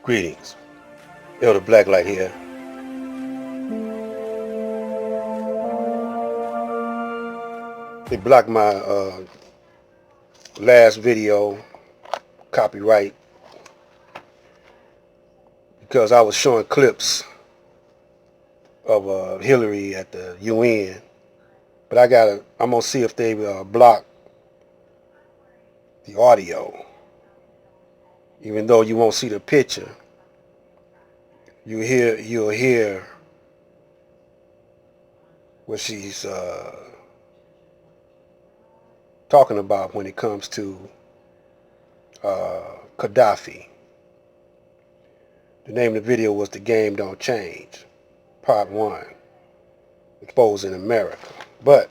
Greetings. Elder Blacklight here. They blocked my last video, copyright, because I was showing clips of Hillary at the UN. But I'm going to see if they block the audio. Even though you won't see the picture, you'll hear what she's talking about when it comes to Gaddafi. The name of the video was The Game Don't Change, Part 1, Exposing America. But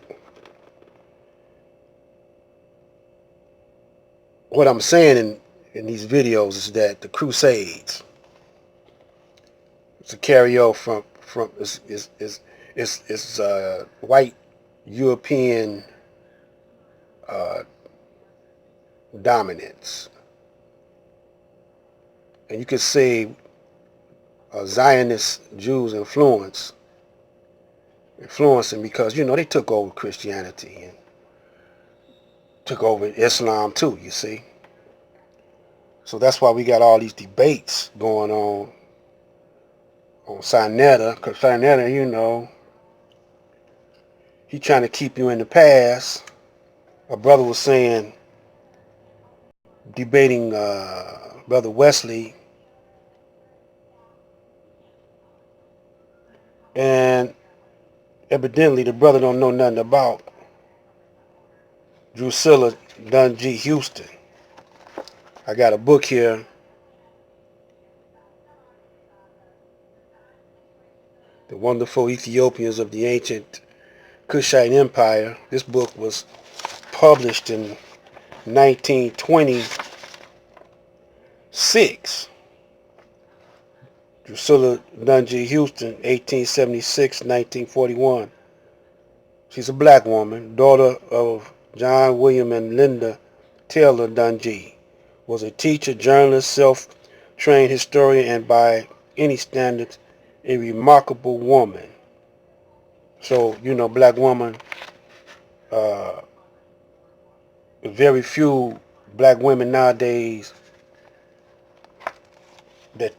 what I'm saying in these videos is that the Crusades, it's a carryover from it's white European dominance, and you could say Zionist Jews influencing because they took over Christianity and took over Islam too. You see, so that's why we got all these debates going on Sinetta, because Sinetta, he trying to keep you in the past. A brother was saying, debating Brother Wesley, and evidently the brother don't know nothing about Drusilla Dungy Houston. I got a book here, The Wonderful Ethiopians of the Ancient Kushite Empire. This book was published in 1926. Drusilla Dungy Houston, 1876-1941. She's a black woman, daughter of John William and Linda Taylor Dungy. Was a teacher, journalist, self-trained historian, and by any standards, a remarkable woman. So, black woman, very few black women nowadays that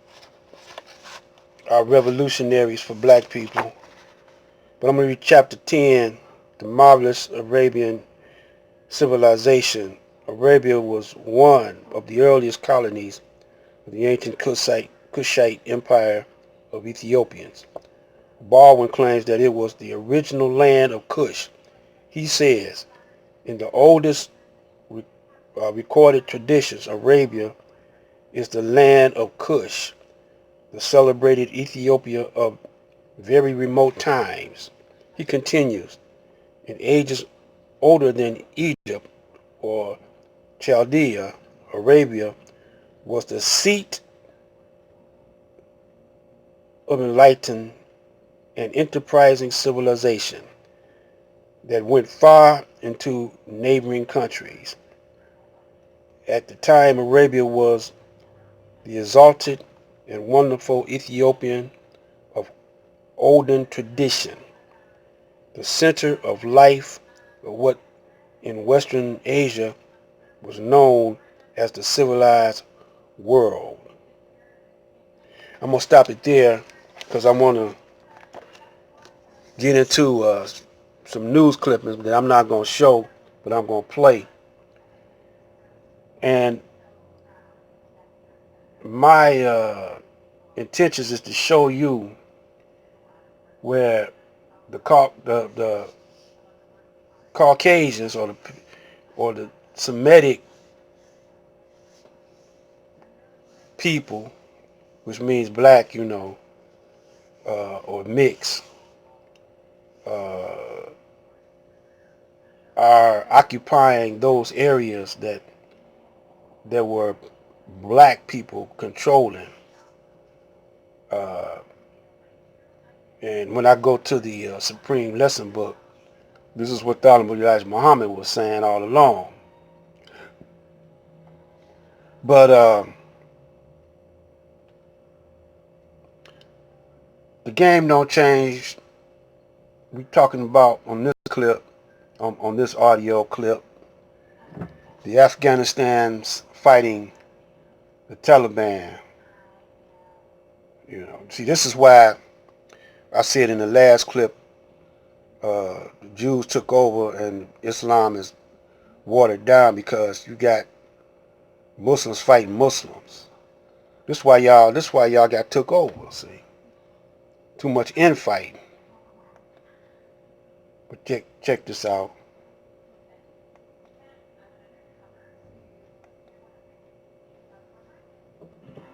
are revolutionaries for black people. But I'm going to read chapter 10, The Marvelous Arabian Civilization. Arabia was one of the earliest colonies of the ancient Kushite Empire of Ethiopians. Baldwin claims that it was the original land of Kush. He says, in the oldest recorded traditions, Arabia is the land of Kush, the celebrated Ethiopia of very remote times. He continues, in ages older than Egypt or Chaldea, Arabia was the seat of enlightened and enterprising civilization that went far into neighboring countries. At the time, Arabia was the exalted and wonderful Ethiopian of olden tradition, the center of life of what in Western Asia was known as the civilized world. I'm going to stop it there because I want to get into some news clippings that I'm not going to show, but I'm going to play. And my intentions is to show you where the Caucasians or the Semitic people, which means black, or mix, are occupying those areas that there were black people controlling. And when I go to the Supreme Lesson book, this is what Elijah Muhammad was saying all along. But The game don't change. We talking about on this clip, on this audio clip, the Afghanistan's fighting the Taliban. See, this is why I said in the last clip, the Jews took over and Islam is watered down because you got Muslims fighting Muslims. This why y'all got took over. See, too much infighting. But check this out.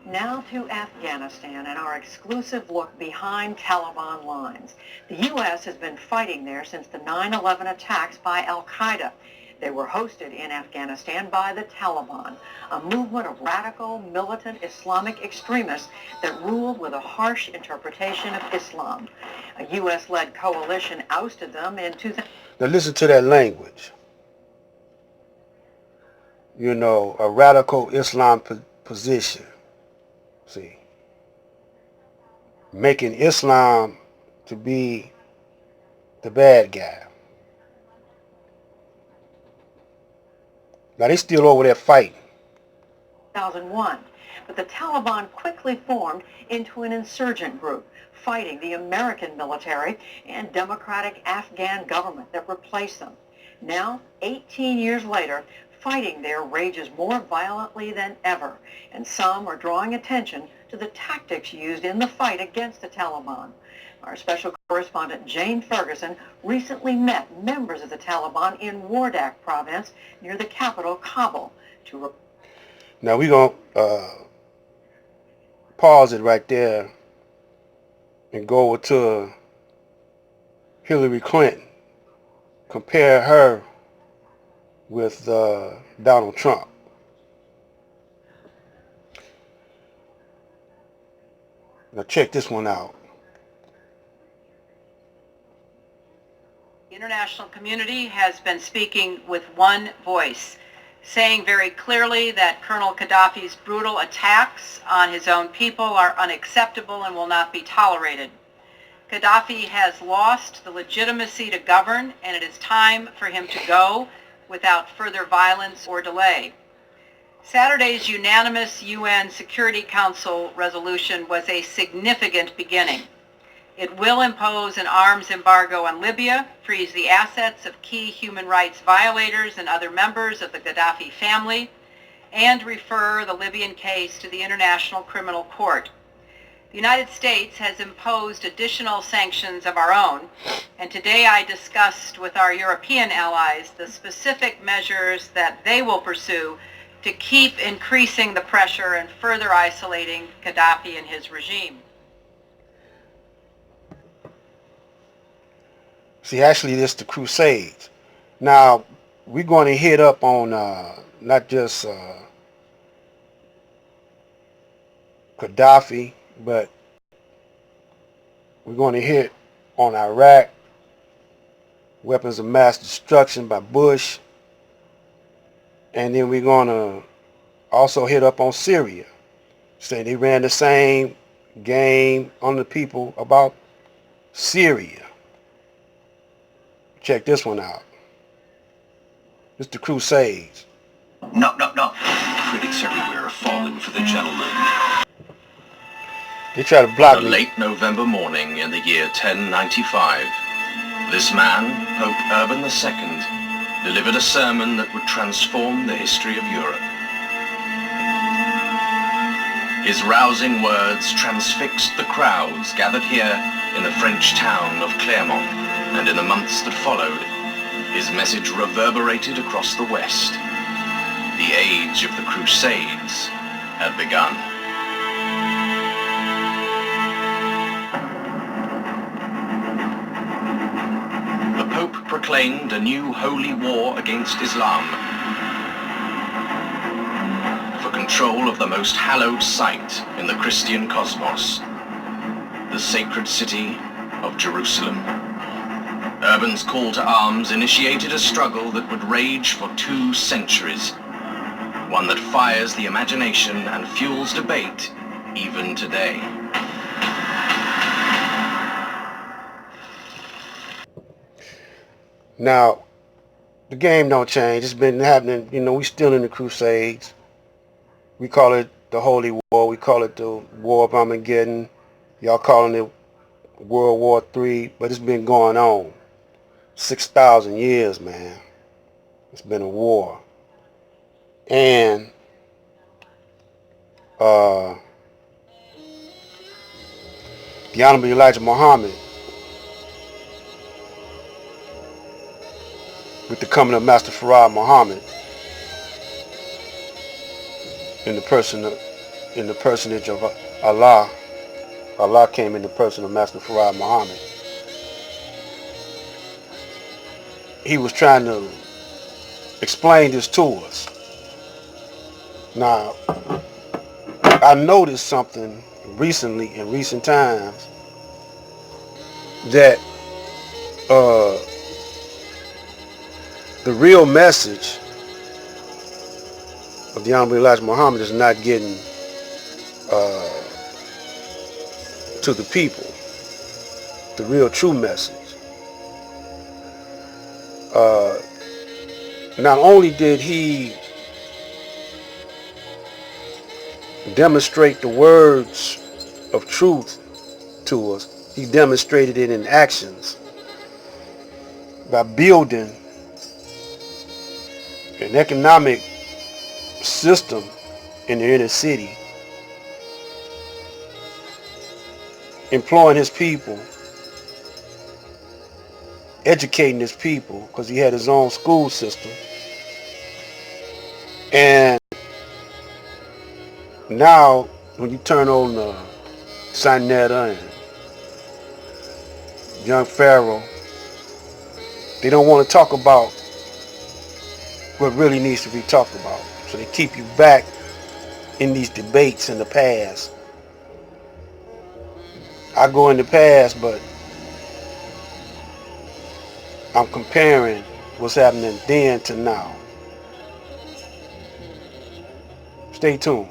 Now to Afghanistan and our exclusive look behind Taliban lines. The U.S. has been fighting there since the 9/11 attacks by al-Qaeda. They were hosted in Afghanistan by the Taliban, a movement of radical, militant Islamic extremists that ruled with a harsh interpretation of Islam. A U.S.-led coalition ousted them in 2000. Now listen to that language. A radical Islam position. See, making Islam to be the bad guy. Now they still over there fighting. 2001, but the Taliban quickly formed into an insurgent group, fighting the American military and democratic Afghan government that replaced them. Now, 18 years later, fighting there rages more violently than ever, and some are drawing attention to the tactics used in the fight against the Taliban. Our special correspondent Jane Ferguson recently met members of the Taliban in Wardak province near the capital, Kabul. Now we're going to pause it right there and go over to Hillary Clinton. Compare her with Donald Trump. Now check this one out. The international community has been speaking with one voice, saying very clearly that Colonel Gaddafi's brutal attacks on his own people are unacceptable and will not be tolerated. Gaddafi has lost the legitimacy to govern, and it is time for him to go without further violence or delay. Saturday's unanimous UN Security Council resolution was a significant beginning. It will impose an arms embargo on Libya, freeze the assets of key human rights violators and other members of the Gaddafi family, and refer the Libyan case to the International Criminal Court. The United States has imposed additional sanctions of our own, and today I discussed with our European allies the specific measures that they will pursue to keep increasing the pressure and further isolating Gaddafi and his regime. See, actually, this is the Crusades. Now, we're going to hit up on not just Gaddafi, but we're going to hit on Iraq, weapons of mass destruction by Bush, and then we're going to also hit up on Syria. Say they ran the same game on the people about Syria. Check this one out. It's the Crusades. No. Critics everywhere are falling for the gentleman. They try to block me. A late November morning in the year 1095, this man, Pope Urban II, delivered a sermon that would transform the history of Europe. His rousing words transfixed the crowds gathered here in the French town of Clermont, and in the months that followed, his message reverberated across the West. The age of the Crusades had begun. The Pope proclaimed a new holy war against Islam for control of the most hallowed site in the Christian cosmos, the sacred city of Jerusalem. Urban's call to arms initiated a struggle that would rage for 2 centuries, one that fires the imagination and fuels debate even today. Now, the game don't change. It's been happening. We still in the Crusades. We call it the Holy War. We call it the War of Armageddon. Y'all calling it World War III, but it's been going on 6,000 years, man. It's been a war. And the Honorable Elijah Muhammad, with the coming of Master Farad Muhammad, in the personage of Allah. Allah came in the person of Master Farad Muhammad. He was trying to explain this to us. Now, I noticed something recently, in recent times, that the real message of the Honorable Elijah Muhammad is not getting to the people. The real true message. Not only did he demonstrate the words of truth to us, he demonstrated it in actions by building an economic system in the inner city, employing his people, educating his people, because he had his own school system. And now, when you turn on Sinetta and Young Pharaoh, they don't want to talk about what really needs to be talked about. So they keep you back in these debates in the past. I go in the past, but I'm comparing what's happening then to now. Stay tuned.